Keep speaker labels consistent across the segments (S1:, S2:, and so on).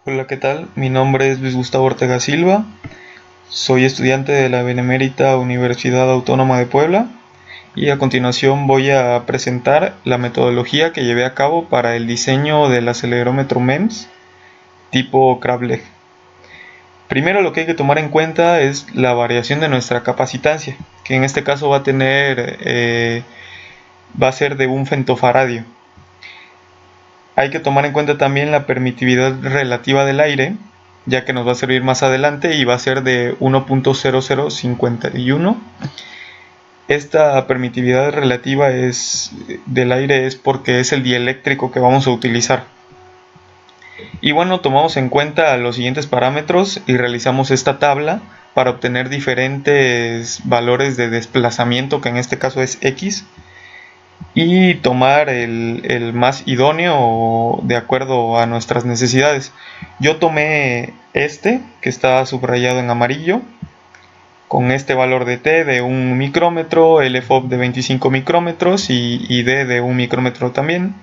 S1: Hola, ¿qué tal? Mi nombre es Luis Gustavo Ortega Silva, soy estudiante de la Benemérita Universidad Autónoma de Puebla y a continuación voy a presentar la metodología que llevé a cabo para el diseño del acelerómetro MEMS tipo Crab-Leg. Primero lo que hay que tomar en cuenta es la variación de nuestra capacitancia, que en este caso va a ser de un femtofaradio. Hay que tomar en cuenta también la permitividad relativa del aire, ya que nos va a servir más adelante y va a ser de 1.0051. Esta permitividad relativa del aire es porque es el dieléctrico que vamos a utilizar. Y bueno, tomamos en cuenta los siguientes parámetros y realizamos esta tabla para obtener diferentes valores de desplazamiento, que en este caso es X, y tomar el más idóneo de acuerdo a nuestras necesidades. Yo tomé este que está subrayado en amarillo con este valor de T de 1 micrómetro, LFOP de 25 micrómetros y D de 1 micrómetro también.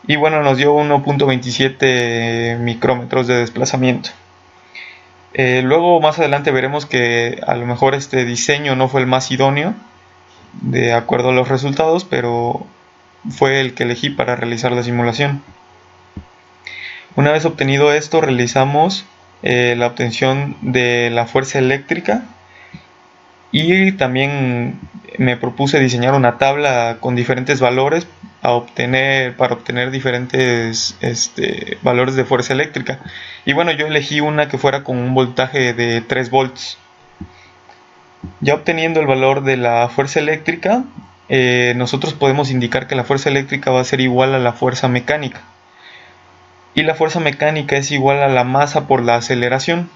S1: Y bueno, nos dio 1.27 micrómetros de desplazamiento. Luego más adelante veremos que a lo mejor este diseño no fue el más idóneo de acuerdo a los resultados, pero fue el que elegí para realizar la simulación. Una vez obtenido esto, realizamos la obtención de la fuerza eléctrica y también me propuse diseñar una tabla con diferentes valores para obtener diferentes valores de fuerza eléctrica. Y bueno, yo elegí una que fuera con un voltaje de 3 volts. Ya obteniendo el valor de la fuerza eléctrica, nosotros podemos indicar que la fuerza eléctrica va a ser igual a la fuerza mecánica. Y la fuerza mecánica es igual a la masa por la aceleración.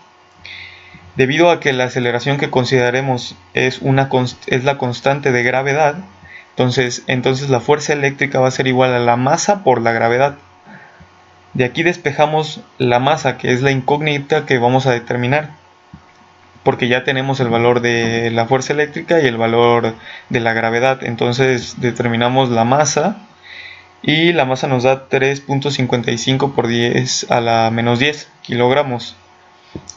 S1: Debido a que la aceleración que consideraremos es la constante de gravedad, entonces la fuerza eléctrica va a ser igual a la masa por la gravedad. De aquí despejamos la masa, que es la incógnita que vamos a determinar, porque ya tenemos el valor de la fuerza eléctrica y el valor de la gravedad. Entonces determinamos la masa y la masa nos da 3.55 por 10 a la menos 10 kilogramos.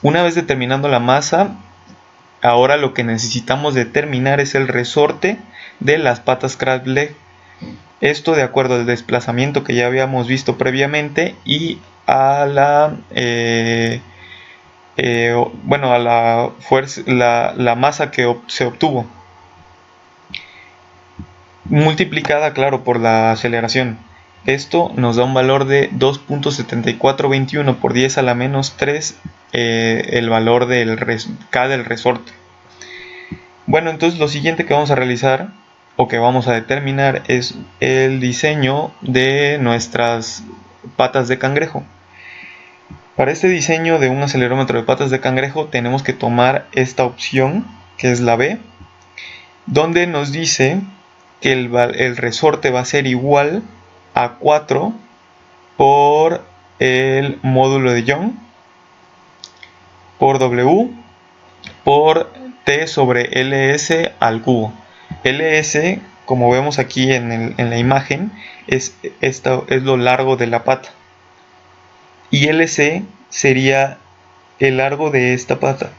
S1: Una vez determinando la masa, ahora lo que necesitamos determinar es el resorte de las patas Crab-Leg. Esto de acuerdo al desplazamiento que ya habíamos visto previamente y a a la fuerza, la masa que se obtuvo, multiplicada, claro, por la aceleración. Esto nos da un valor de 2.7421 por 10 a la menos 3, el valor K del resorte. Bueno, entonces lo siguiente que vamos a realizar o que vamos a determinar es el diseño de nuestras patas de cangrejo. Para este diseño de un acelerómetro de patas de cangrejo tenemos que tomar esta opción, que es la B, donde nos dice que el resorte va a ser igual a 4 por el módulo de Young por W por T sobre LS al cubo. LS, como vemos aquí en la imagen, es lo largo de la pata. Y LC sería el largo de esta pata.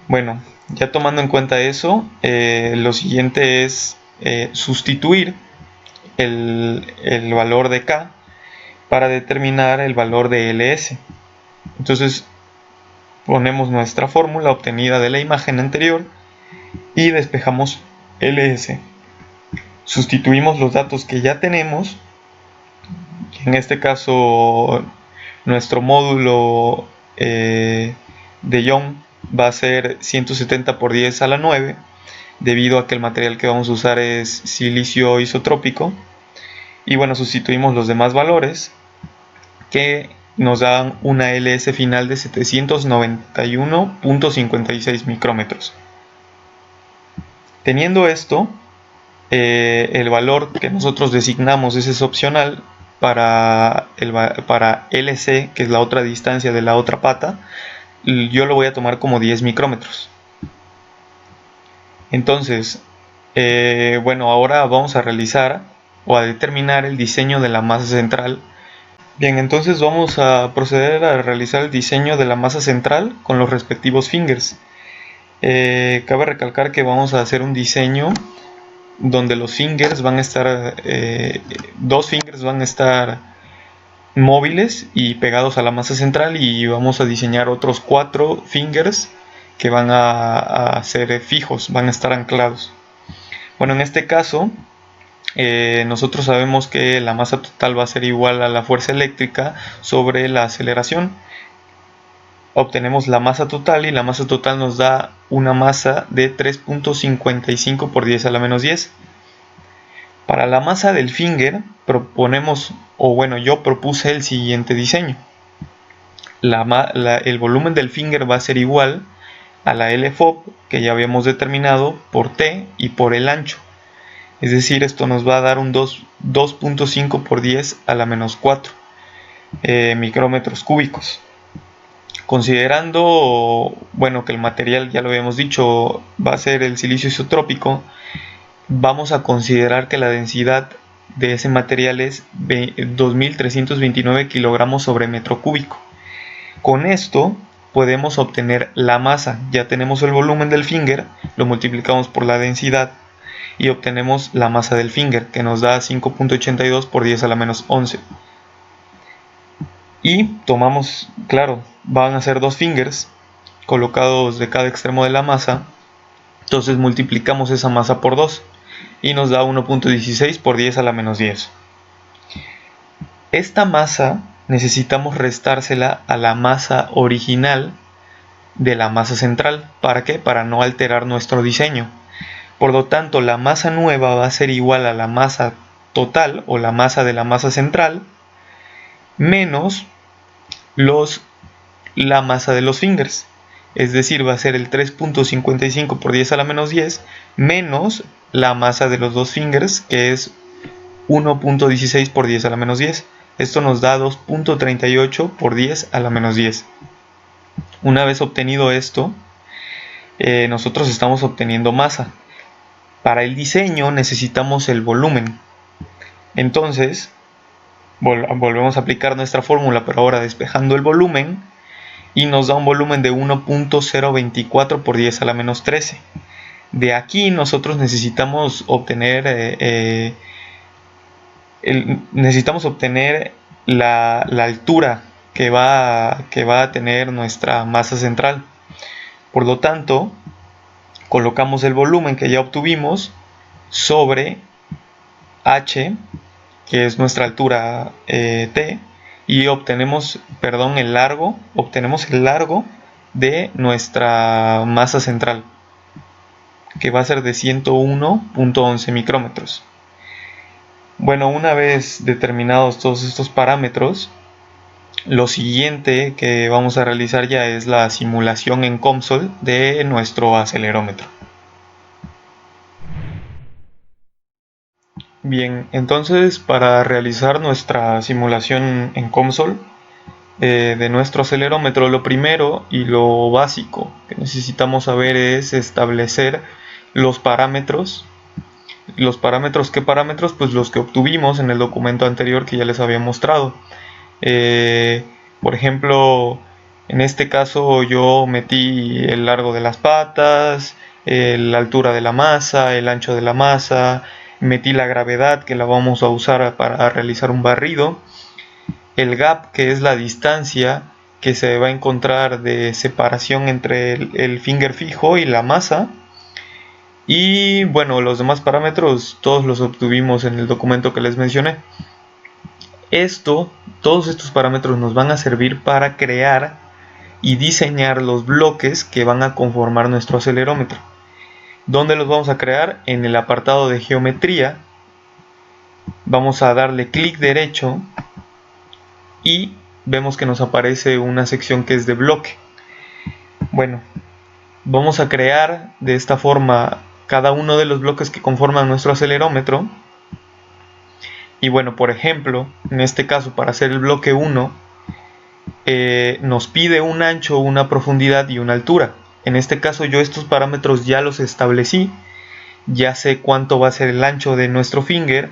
S1: Bueno, ya tomando en cuenta eso, lo siguiente es sustituir el valor de K para determinar el valor de LS. Entonces ponemos nuestra fórmula obtenida de la imagen anterior y despejamos LS. Sustituimos los datos que ya tenemos, en este caso nuestro módulo de Young va a ser 170 por 10 a la 9, debido a que el material que vamos a usar es silicio isotrópico. Y bueno, sustituimos los demás valores que nos dan una LS final de 791.56 micrómetros. Teniendo esto, el valor que nosotros designamos es opcional para LC, que es la otra distancia de la otra pata. Yo lo voy a tomar como 10 micrómetros. Entonces, bueno, ahora vamos a realizar o a determinar el diseño de la masa central Bien, entonces vamos a proceder a realizar el diseño de la masa central con los respectivos fingers. Cabe recalcar que vamos a hacer un diseño donde los fingers van a estar, dos fingers van a estar móviles y pegados a la masa central, y vamos a diseñar otros 4 fingers que van a ser fijos, van a estar anclados. Bueno, en este caso nosotros sabemos que la masa total va a ser igual a la fuerza eléctrica sobre la aceleración. Obtenemos la masa total y la masa total nos da una masa de 3.55 por 10 a la menos 10. Para la masa del finger proponemos, o bueno, yo propuse el siguiente diseño. El volumen del finger va a ser igual a la LFOP que ya habíamos determinado por T y por el ancho. Es decir, esto nos va a dar un 2.5 por 10 a la menos 4 micrómetros cúbicos. Considerando, bueno, que el material, ya lo habíamos dicho, va a ser el silicio isotrópico, vamos a considerar que la densidad de ese material es 2.329 kilogramos sobre metro cúbico. Con esto podemos obtener la masa. Ya tenemos el volumen del finger, lo multiplicamos por la densidad y obtenemos la masa del finger, que nos da 5.82 por 10 a la menos 11. Y tomamos, claro, van a ser 2 fingers colocados de cada extremo de la masa. Entonces multiplicamos esa masa por 2 y nos da 1.16 por 10 a la menos 10. Esta masa necesitamos restársela a la masa original de la masa central. ¿Para qué? Para no alterar nuestro diseño. Por lo tanto, la masa nueva va a ser igual a la masa total o la masa de la masa central menos la masa de los fingers. Es decir, va a ser el 3.55 por 10 a la menos 10 menos la masa de los dos fingers, que es 1.16 por 10 a la menos 10. Esto nos da 2.38 por 10 a la menos 10. Una vez obtenido esto, nosotros estamos obteniendo masa. Para el diseño necesitamos el volumen. Entonces, volvemos a aplicar nuestra fórmula, pero ahora despejando el volumen, y nos da un volumen de 1.024 por 10 a la menos 13. De aquí nosotros necesitamos obtener la altura que va a tener nuestra masa central. Por lo tanto, colocamos el volumen que ya obtuvimos sobre h, que es nuestra altura t, y obtenemos el largo de nuestra masa central, que va a ser de 101.11 micrómetros. Bueno, una vez determinados todos estos parámetros, lo siguiente que vamos a realizar ya es la simulación en COMSOL de nuestro acelerómetro. Bien, entonces para realizar nuestra simulación en COMSOL de nuestro acelerómetro, lo primero y lo básico que necesitamos saber es establecer los parámetros. ¿Qué parámetros? Pues los que obtuvimos en el documento anterior que ya les había mostrado. Por ejemplo, en este caso yo metí el largo de las patas, la altura de la masa, el ancho de la masa, metí la gravedad, que la vamos a usar para realizar un barrido, el gap, que es la distancia que se va a encontrar de separación entre el finger fijo y la masa. Y bueno, los demás parámetros todos los obtuvimos en el documento que les mencioné. Todos estos parámetros nos van a servir para crear y diseñar los bloques que van a conformar nuestro acelerómetro. ¿Dónde los vamos a crear? En el apartado de geometría. Vamos a darle clic derecho y vemos que nos aparece una sección que es de bloque. Bueno, vamos a crear de esta forma cada uno de los bloques que conforman nuestro acelerómetro. Y bueno, por ejemplo, en este caso, para hacer el bloque 1, nos pide un ancho, una profundidad y una altura. En este caso yo estos parámetros ya los establecí, ya sé cuánto va a ser el ancho de nuestro finger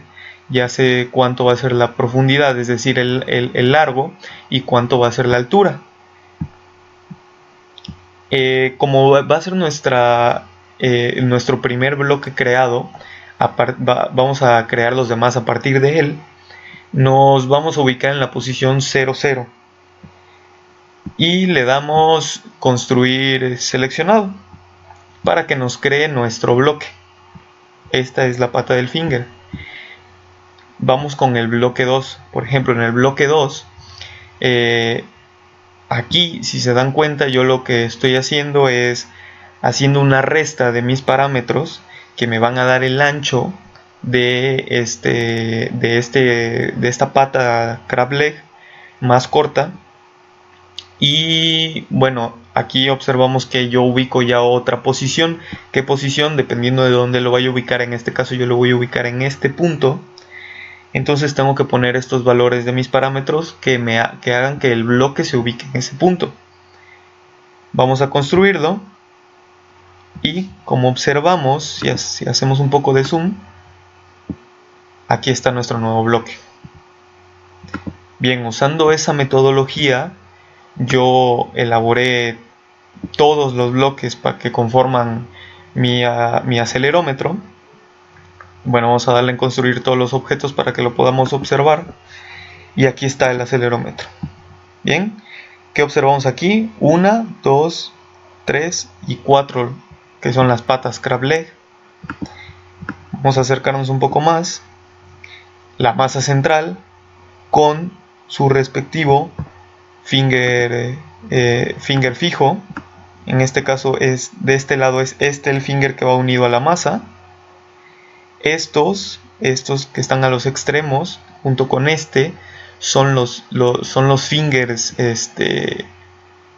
S1: ya sé cuánto va a ser la profundidad, es decir, el largo, y cuánto va a ser la altura. Como va a ser nuestro primer bloque creado, vamos a crear los demás a partir de él. Nos vamos a ubicar en la posición 00 y le damos construir seleccionado para que nos cree nuestro bloque. Esta es la pata del finger. Vamos con el bloque 2. Por ejemplo, en el bloque 2, aquí, si se dan cuenta, yo lo que estoy haciendo es haciendo una resta de mis parámetros que me van a dar el ancho de esta pata crab leg más corta. Y bueno, aquí observamos que yo ubico ya otra posición. ¿Qué posición? Dependiendo de dónde lo vaya a ubicar. En este caso yo lo voy a ubicar en este punto. Entonces tengo que poner estos valores de mis parámetros que hagan que el bloque se ubique en ese punto. Vamos a construirlo. Y como observamos, si hacemos un poco de zoom, aquí está nuestro nuevo bloque. Bien, usando esa metodología, yo elaboré todos los bloques que conforman mi acelerómetro. Bueno, vamos a darle en construir todos los objetos para que lo podamos observar. Y aquí está el acelerómetro. Bien, ¿qué observamos aquí? 1, 2, 3 y 4, que son las patas crab leg. Vamos a acercarnos un poco más. La masa central con su respectivo finger fijo. En este caso es de este lado, es el finger que va unido a la masa. Estos que están a los extremos junto con son los fingers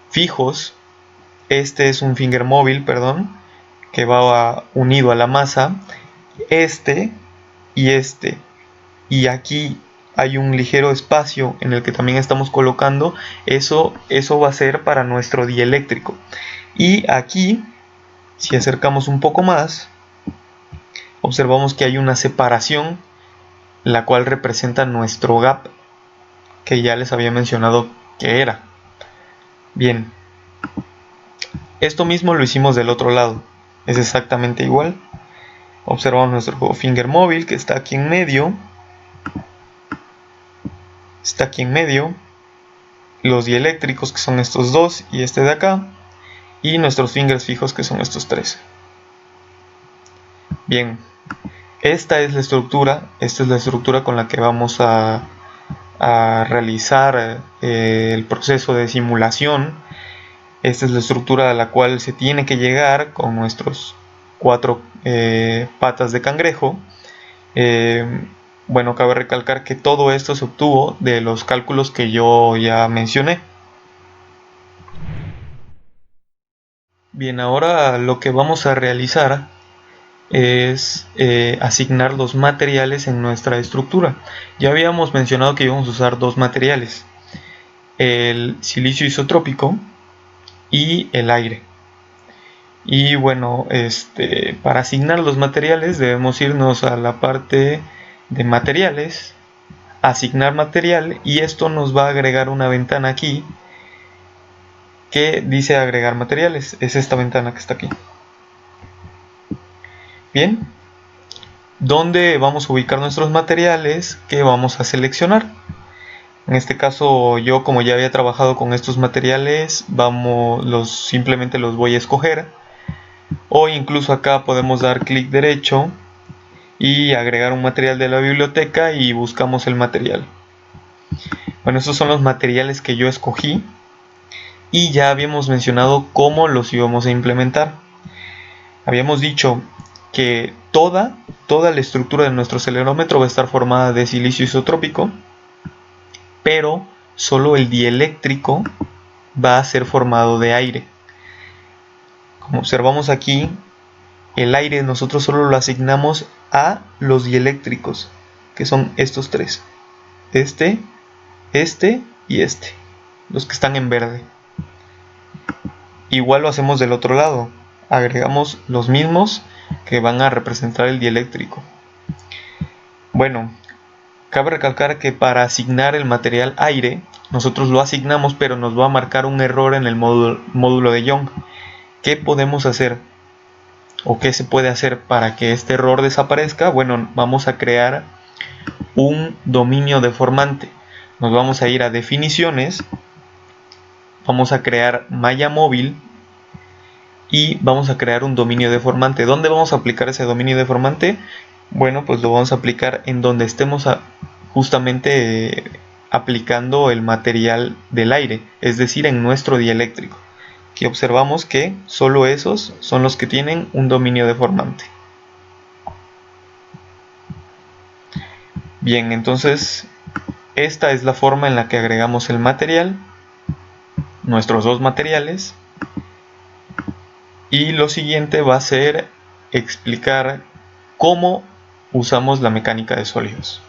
S1: fijos. Este es un finger móvil, perdón, que va unido a la masa. Y aquí hay un ligero espacio en el que también estamos colocando. Eso va a ser para nuestro dieléctrico. Y aquí, si acercamos un poco más, observamos que hay una separación, la cual representa nuestro gap, que ya les había mencionado que era. Bien, esto mismo lo hicimos del otro lado, es exactamente igual. Observamos nuestro finger móvil que está aquí en medio. Los dieléctricos, que son estos dos y este de acá, y nuestros fingers fijos, que son estos tres. Bien, esta es la estructura con la que vamos a realizar el proceso de simulación. Esta es la estructura a la cual se tiene que llegar con nuestros 4 patas de cangrejo. Bueno, cabe recalcar que todo esto se obtuvo de los cálculos que yo ya mencioné. Bien, ahora lo que vamos a realizar es asignar los materiales en nuestra estructura. Ya habíamos mencionado que íbamos a usar dos materiales, el silicio isotrópico y el aire. Y bueno, para asignar los materiales debemos irnos a la parte de materiales, asignar material, y esto nos va a agregar una ventana aquí que dice agregar materiales. Es esta ventana que está aquí. Bien, ¿dónde vamos a ubicar nuestros materiales que vamos a seleccionar? En este caso, yo, como ya había trabajado con estos materiales, simplemente los voy a escoger. O incluso acá podemos dar clic derecho y agregar un material de la biblioteca y buscamos el material. Bueno, estos son los materiales que yo escogí y ya habíamos mencionado cómo los íbamos a implementar. Habíamos dicho que toda la estructura de nuestro acelerómetro va a estar formada de silicio isotrópico, pero solo el dieléctrico va a ser formado de aire. Como observamos aquí, el aire nosotros solo lo asignamos a los dieléctricos, que son estos tres: este y este, los que están en verde. Igual lo hacemos del otro lado, agregamos los mismos que van a representar el dieléctrico. Bueno, Cabe recalcar que para asignar el material aire, nosotros lo asignamos, pero nos va a marcar un error en el módulo de Young. ¿Qué podemos hacer? ¿O qué se puede hacer para que este error desaparezca? Bueno, vamos a crear un dominio deformante. Nos vamos a ir a definiciones, vamos a crear malla móvil y vamos a crear un dominio deformante. ¿Dónde vamos a aplicar ese dominio deformante? Bueno, pues lo vamos a aplicar en donde estemos justamente aplicando el material del aire, es decir, en nuestro dieléctrico. Aquí observamos que solo esos son los que tienen un dominio deformante. Bien, entonces esta es la forma en la que agregamos el material, nuestros dos materiales, y lo siguiente va a ser explicar cómo usamos la mecánica de sólidos.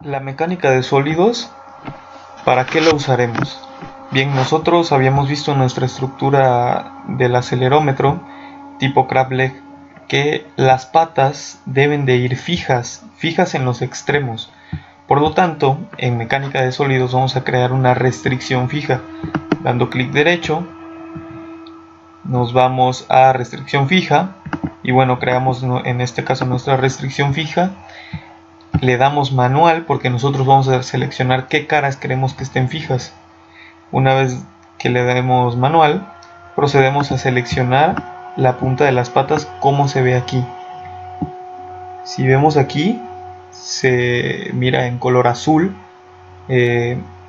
S1: La mecánica de sólidos, ¿para qué la usaremos? Bien, nosotros habíamos visto en nuestra estructura del acelerómetro tipo Krafft-Legg que las patas deben de ir fijas en los extremos. Por lo tanto, en mecánica de sólidos vamos a crear una restricción fija. Dando clic derecho, nos vamos a restricción fija y bueno, creamos en este caso nuestra restricción fija. Le damos manual porque nosotros vamos a seleccionar qué caras queremos que estén fijas. Una vez que le demos manual, procedemos a seleccionar la punta de las patas como se ve aquí. Si vemos aquí, se mira en color azul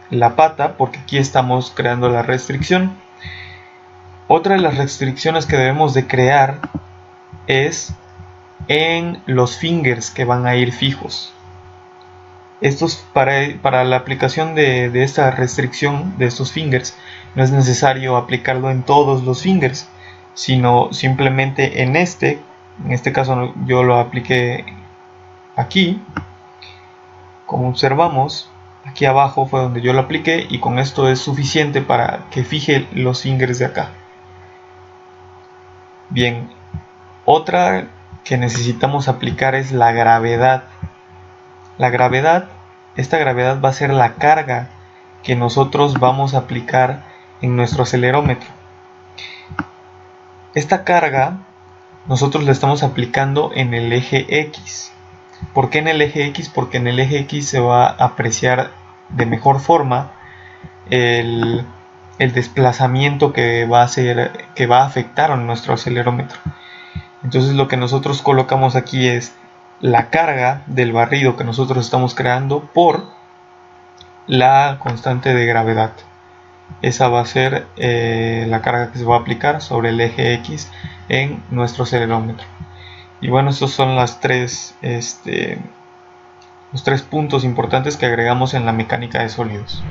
S1: la pata porque aquí estamos creando la restricción. Otra de las restricciones que debemos de crear es en los fingers que van a ir fijos. Estos para la aplicación de esta restricción de estos fingers no es necesario aplicarlo en todos los fingers, sino simplemente en este caso yo lo apliqué aquí. Como observamos, aquí abajo fue donde yo lo apliqué y con esto es suficiente para que fije los fingers de acá. Bien, otra que necesitamos aplicar es la gravedad. Esta gravedad va a ser la carga que nosotros vamos a aplicar en nuestro acelerómetro. Esta carga nosotros la estamos aplicando en el eje X. ¿Por qué en el eje X? Porque en el eje X se va a apreciar de mejor forma el desplazamiento que va a afectar a nuestro acelerómetro. Entonces lo que nosotros colocamos aquí es la carga del barrido que nosotros estamos creando por la constante de gravedad. Esa va a ser la carga que se va a aplicar sobre el eje X en nuestro acelerómetro. Y bueno, estos son los tres puntos importantes que agregamos en la mecánica de sólidos.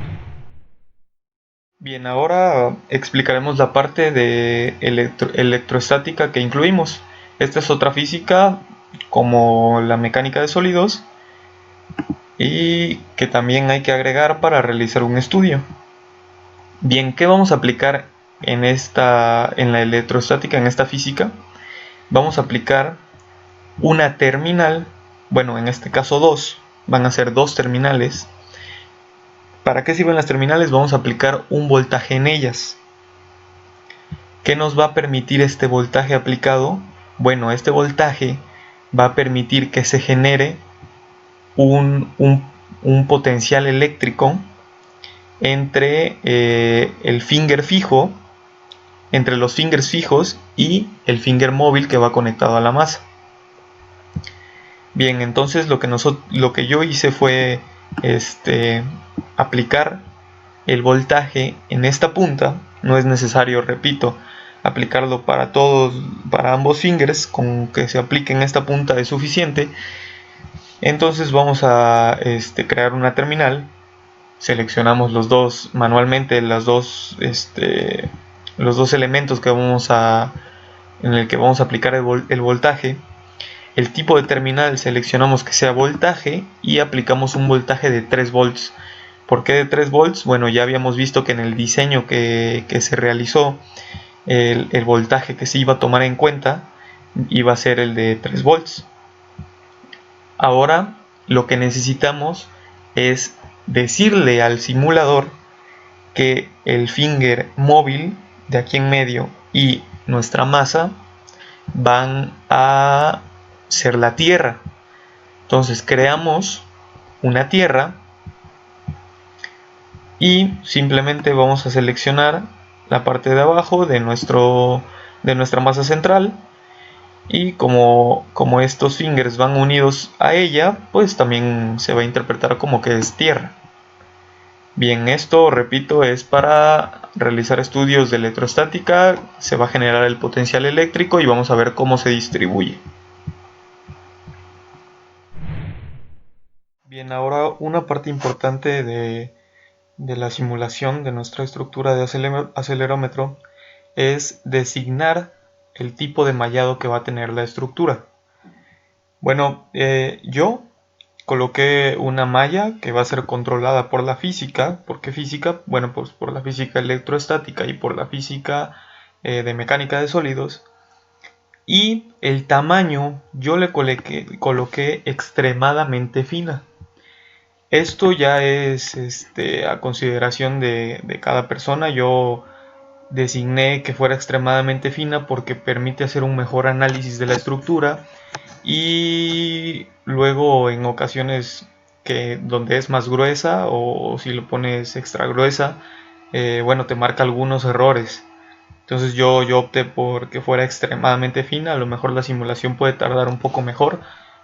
S1: Bien, ahora explicaremos la parte de electroestática que incluimos. Esta es otra física como la mecánica de sólidos y que también hay que agregar para realizar un estudio. Bien, ¿qué vamos a aplicar en la electroestática, en esta física? Vamos a aplicar una terminal, bueno, en este caso dos, van a ser dos terminales. ¿Para qué sirven las terminales? Vamos a aplicar un voltaje en ellas. ¿Qué nos va a permitir este voltaje aplicado? Bueno, este voltaje va a permitir que se genere un potencial eléctrico entre el finger fijo, entre los fingers fijos y el finger móvil que va conectado a la masa. Bien, entonces lo que yo hice fue aplicar el voltaje en esta punta. No es necesario, repito, aplicarlo para ambos fingers. Con que se aplique en esta punta es suficiente. Entonces vamos a crear una terminal. Seleccionamos los dos manualmente, los dos elementos en el que vamos a aplicar el voltaje. El tipo de terminal seleccionamos que sea voltaje y aplicamos un voltaje de 3 volts. ¿Por qué de 3 volts? Bueno, ya habíamos visto que en el diseño que se realizó el voltaje que se iba a tomar en cuenta iba a ser el de 3 volts. Ahora lo que necesitamos es decirle al simulador que el finger móvil de aquí en medio y nuestra masa van a ser la Tierra. Entonces creamos una Tierra y simplemente vamos a seleccionar la parte de abajo de nuestra masa central, y como estos fingers van unidos a ella, pues también se va a interpretar como que es Tierra. Bien, esto, repito, es para realizar estudios de electrostática. Se va a generar el potencial eléctrico y vamos a ver cómo se distribuye. Bien, ahora una parte importante de la simulación de nuestra estructura de acelerómetro es designar el tipo de mallado que va a tener la estructura. Bueno, yo coloqué una malla que va a ser controlada por la física. ¿Por qué física? Bueno, pues por la física electrostática y por la física de mecánica de sólidos. Y el tamaño yo le coloqué extremadamente fina. Esto ya es a consideración de cada persona. Yo designé que fuera extremadamente fina porque permite hacer un mejor análisis de la estructura, y luego en ocasiones donde es más gruesa, o si lo pones extra gruesa, bueno, te marca algunos errores. Entonces yo opté por que fuera extremadamente fina. A lo mejor la simulación puede tardar un poco mejor,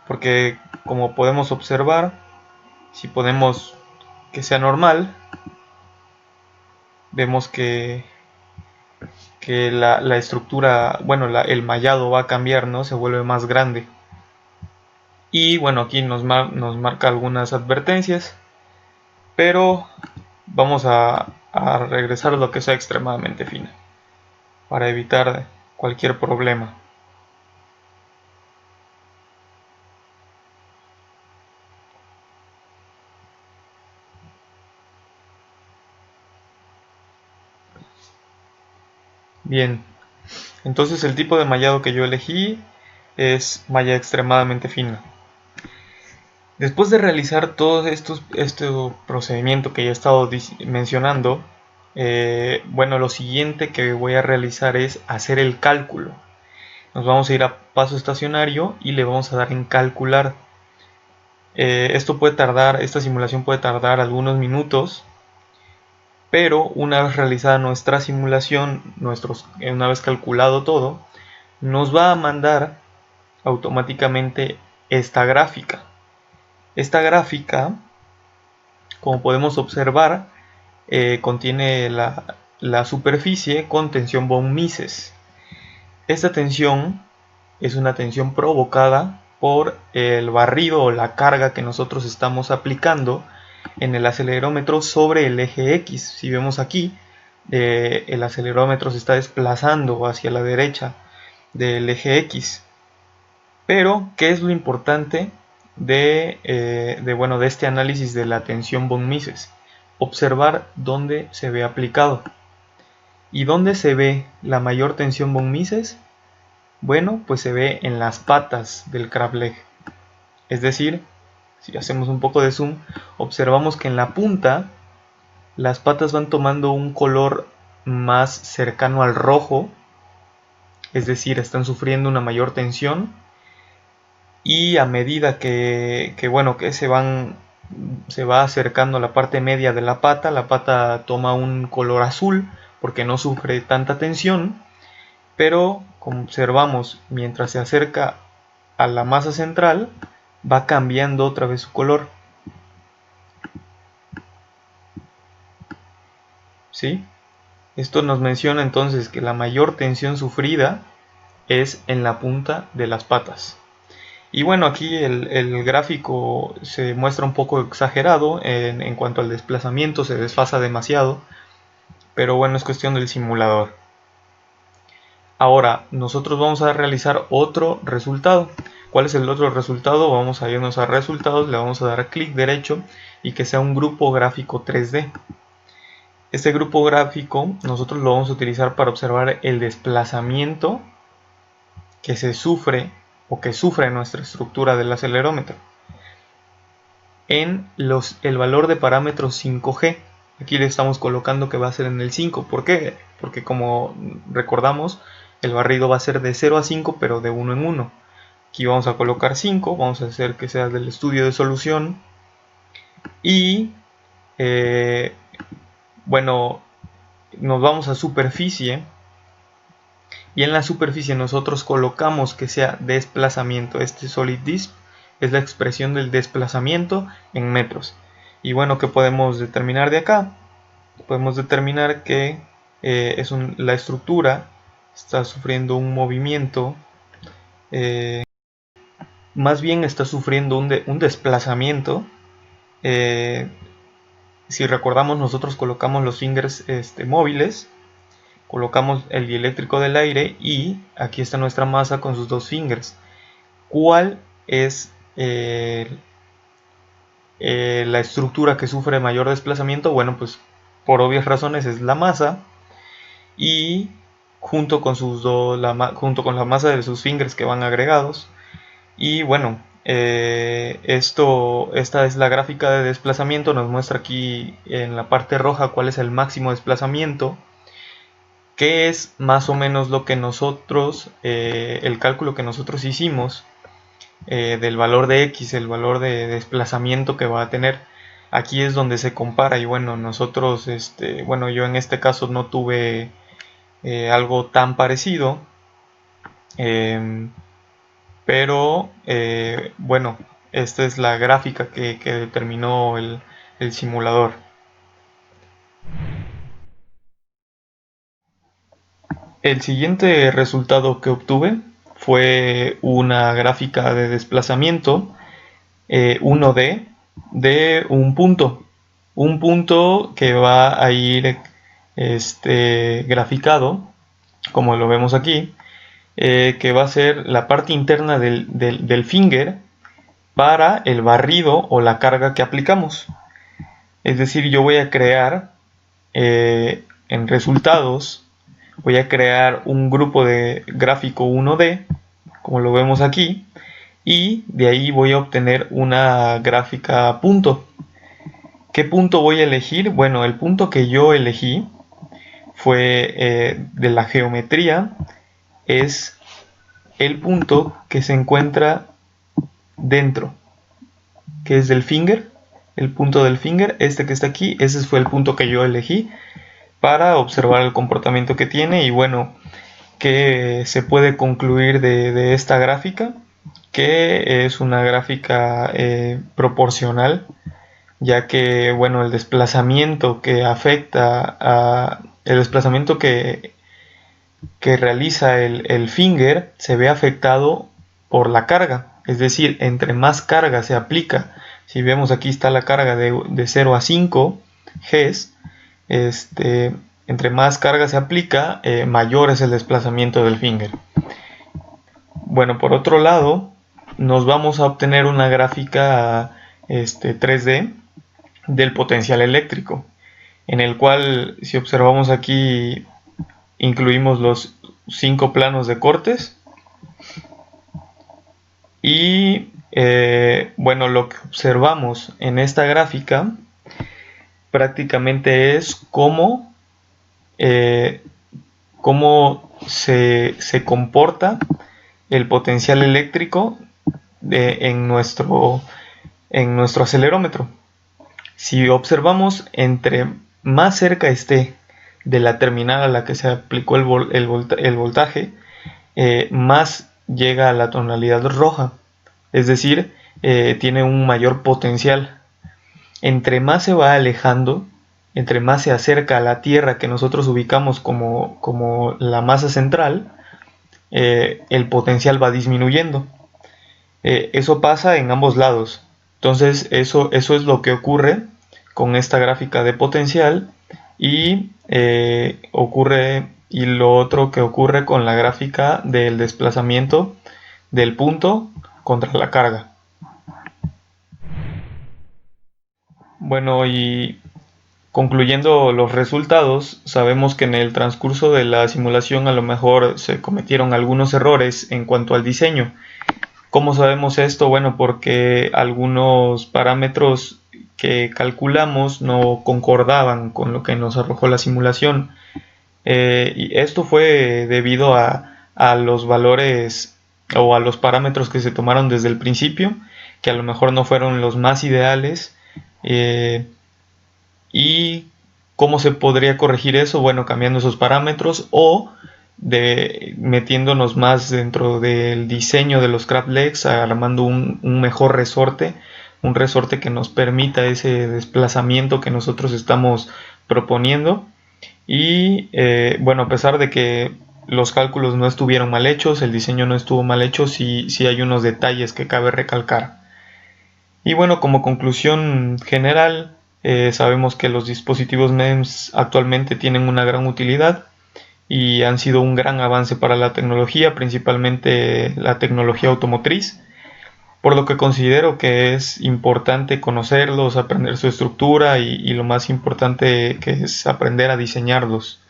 S1: porque como podemos observar, si podemos que sea normal, vemos que la estructura, bueno, el mallado va a cambiar, ¿no? Se vuelve más grande. Y bueno, aquí nos marca algunas advertencias, pero vamos a regresar a lo que sea extremadamente fina para evitar cualquier problema. Bien, entonces el tipo de mallado que yo elegí es malla extremadamente fina. Después de realizar todo este procedimiento que ya he estado mencionando, bueno, lo siguiente que voy a realizar es hacer el cálculo. Nos vamos a ir a paso estacionario y le vamos a dar en calcular. Esta simulación puede tardar algunos minutos, pero una vez realizada nuestra simulación, una vez calculado todo, nos va a mandar automáticamente esta gráfica. Esta gráfica, como podemos observar, contiene la superficie con tensión von Mises. Esta tensión es una tensión provocada por el barrido o la carga que nosotros estamos aplicando en el acelerómetro sobre el eje X. Si vemos aquí, el acelerómetro se está desplazando hacia la derecha del eje X. Pero, ¿qué es lo importante de este análisis de la tensión von Mises? Observar dónde se ve aplicado. ¿Y dónde se ve la mayor tensión von Mises? Bueno, pues se ve en las patas del crab leg. Es decir, si hacemos un poco de zoom, observamos que en la punta las patas van tomando un color más cercano al rojo, es decir, están sufriendo una mayor tensión, y a medida que se va acercando a la parte media de la pata toma un color azul porque no sufre tanta tensión. Pero como observamos, mientras se acerca a la masa central, va cambiando otra vez su color. ¿Sí? Esto nos menciona entonces que la mayor tensión sufrida es en la punta de las patas. Y bueno, aquí el gráfico se muestra un poco exagerado en cuanto al desplazamiento, se desfasa demasiado, pero bueno, es cuestión del simulador. Ahora, nosotros vamos a realizar otro resultado. ¿Cuál es el otro resultado? Vamos a irnos a resultados, le vamos a dar clic derecho y que sea un grupo gráfico 3D. Este grupo gráfico nosotros lo vamos a utilizar para observar el desplazamiento que se sufre o que sufre nuestra estructura del acelerómetro. en el valor de parámetros 5G. Aquí le estamos colocando que va a ser en el 5. ¿Por qué? Porque como recordamos, el barrido va a ser de 0 a 5, pero de 1 en 1. Aquí vamos a colocar 5, vamos a hacer que sea del estudio de solución. Y bueno, nos vamos a superficie. Y en la superficie nosotros colocamos que sea desplazamiento. Este solid disp es la expresión del desplazamiento en metros. Y bueno, ¿qué podemos determinar de acá? Podemos determinar que la estructura está sufriendo un movimiento, más bien está sufriendo un desplazamiento. Si recordamos, nosotros colocamos los fingers móviles, colocamos el dieléctrico del aire y aquí está nuestra masa con sus dos fingers. ¿Cuál es la estructura que sufre mayor desplazamiento? Bueno, pues por obvias razones es la masa, y junto con la masa de sus fingers que van agregados. Y bueno, esta es la gráfica de desplazamiento. Nos muestra aquí en la parte roja cuál es el máximo desplazamiento, que es más o menos lo que nosotros, el cálculo que nosotros hicimos del valor de X, el valor de desplazamiento que va a tener. Aquí es donde se compara. Y bueno, nosotros, bueno, yo en este caso no tuve algo tan parecido, pero bueno, esta es la gráfica que determinó el simulador. El siguiente resultado que obtuve fue una gráfica de desplazamiento 1D de un punto que va a ir graficado, como lo vemos aquí, que va a ser la parte interna del finger para el barrido o la carga que aplicamos. Es decir, yo voy a crear en resultados, voy a crear un grupo de gráfico 1D, como lo vemos aquí, y de ahí voy a obtener una gráfica punto. ¿Qué punto voy a elegir? Bueno, el punto que yo elegí fue de la geometría, es el punto que se encuentra dentro, que es del finger, el punto del finger, este que está aquí. Ese fue el punto que yo elegí para observar el comportamiento que tiene. Y bueno, ¿qué se puede concluir de esta gráfica? Que es una gráfica proporcional, ya que bueno, el desplazamiento que afecta el desplazamiento que realiza el finger se ve afectado por la carga. Es decir, entre más carga se aplica, si vemos aquí está la carga de 0 a 5 Gs, entre más carga se aplica, mayor es el desplazamiento del finger. Bueno, por otro lado, nos vamos a obtener una gráfica 3D del potencial eléctrico, en el cual, si observamos aquí, incluimos los 5 planos de cortes. Y bueno, lo que observamos en esta gráfica prácticamente es cómo se comporta el potencial eléctrico en nuestro acelerómetro. Si observamos, entre más cerca esté de la terminal a la que se aplicó el voltaje, más llega a la tonalidad roja, es decir, tiene un mayor potencial. Entre más se va alejando, entre más se acerca a la Tierra, que nosotros ubicamos como la masa central, el potencial va disminuyendo. Eso pasa en ambos lados. Entonces eso es lo que ocurre con esta gráfica de potencial, y lo otro que ocurre con la gráfica del desplazamiento del punto contra la carga. Bueno, y concluyendo los resultados, sabemos que en el transcurso de la simulación a lo mejor se cometieron algunos errores en cuanto al diseño, ¿Cómo sabemos esto? Bueno, porque algunos parámetros que calculamos no concordaban con lo que nos arrojó la simulación. Y esto fue debido a los valores o a los parámetros que se tomaron desde el principio, que a lo mejor no fueron los más ideales. eh, ¿Y cómo se podría corregir eso? Bueno, cambiando esos parámetros o metiéndonos más dentro del diseño de los crab legs, armando un mejor resorte, un resorte que nos permita ese desplazamiento que nosotros estamos proponiendo. Y bueno, a pesar de que los cálculos no estuvieron mal hechos, el diseño no estuvo mal hecho, sí hay unos detalles que cabe recalcar. Y bueno, como conclusión general, sabemos que los dispositivos MEMS actualmente tienen una gran utilidad y han sido un gran avance para la tecnología, principalmente la tecnología automotriz, por lo que considero que es importante conocerlos, aprender su estructura y lo más importante que es aprender a diseñarlos.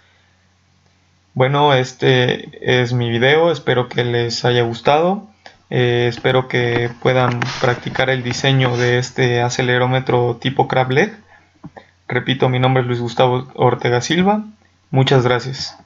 S1: Bueno, este es mi video, espero que les haya gustado. Espero que puedan practicar el diseño de este acelerómetro tipo crab leg. Repito, mi nombre es Luis Gustavo Ortega Silva. Muchas gracias.